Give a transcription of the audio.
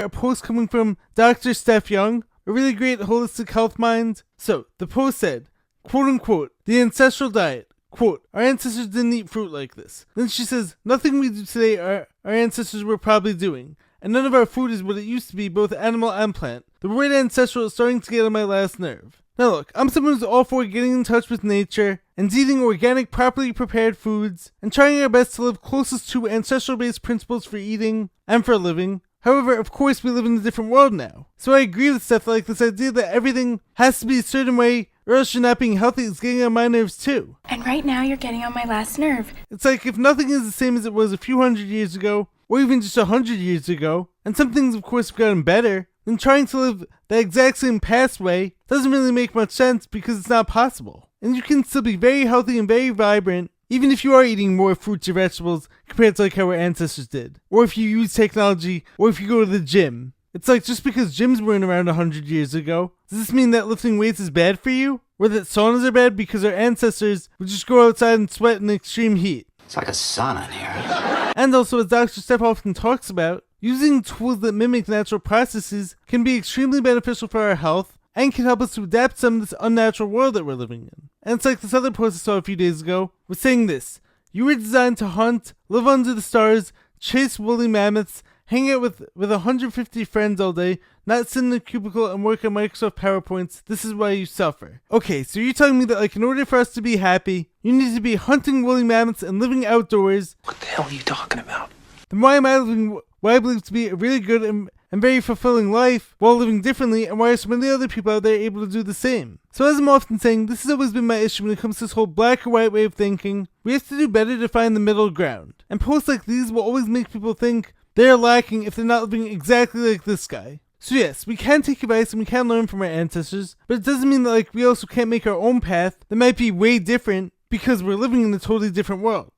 a post coming from Dr. Steph Young, a really great holistic health mind. So, the post said, quote unquote, the ancestral diet. Quote, our ancestors didn't eat fruit like this. Then she says, nothing we do today our ancestors were probably doing. And none of our food is what it used to be, both animal and plant. The word ancestral is starting to get on my last nerve. Now look, I'm someone who's all for getting in touch with nature and eating organic, properly prepared foods and trying our best to live closest to ancestral-based principles for eating and for living. However, of course, we live in a different world now. So I agree with stuff like this idea that everything has to be a certain way or else you're not being healthy is getting on my nerves too. And right now you're getting on my last nerve. It's like if nothing is the same as it was a few hundred years ago, or even just 100 years ago, and some things of course have gotten better, then trying to live the exact same past way doesn't really make much sense because it's not possible. And you can still be very healthy and very vibrant, even if you are eating more fruits or vegetables compared to like how our ancestors did. Or if you use technology, or if you go to the gym. It's like just because gyms weren't around 100 years ago, does this mean that lifting weights is bad for you? Or that saunas are bad because our ancestors would just go outside and sweat in extreme heat? It's like a sauna in here. And also, as Dr. Steph often talks about, using tools that mimic natural processes can be extremely beneficial for our health and can help us to adapt some of this unnatural world that we're living in. And it's like this other post I saw a few days ago was saying this: you were designed to hunt, live under the stars, chase woolly mammoths, hang out with 150 friends all day, not sit in a cubicle and work on Microsoft PowerPoints. This is why you suffer. Okay, so you're telling me that like in order for us to be happy, you need to be hunting woolly mammoths and living outdoors. What the hell are you talking about? Then why am I living what I believe to be a really good and very fulfilling life while living differently, and why are so many other people out there able to do the same? So as I'm often saying, this has always been my issue when it comes to this whole black or white way of thinking. We have to do better to find the middle ground. And posts like these will always make people think they're lacking if they're not living exactly like this guy. So yes, we can take advice and we can learn from our ancestors, but it doesn't mean that like we also can't make our own path that might be way different because we're living in a totally different world.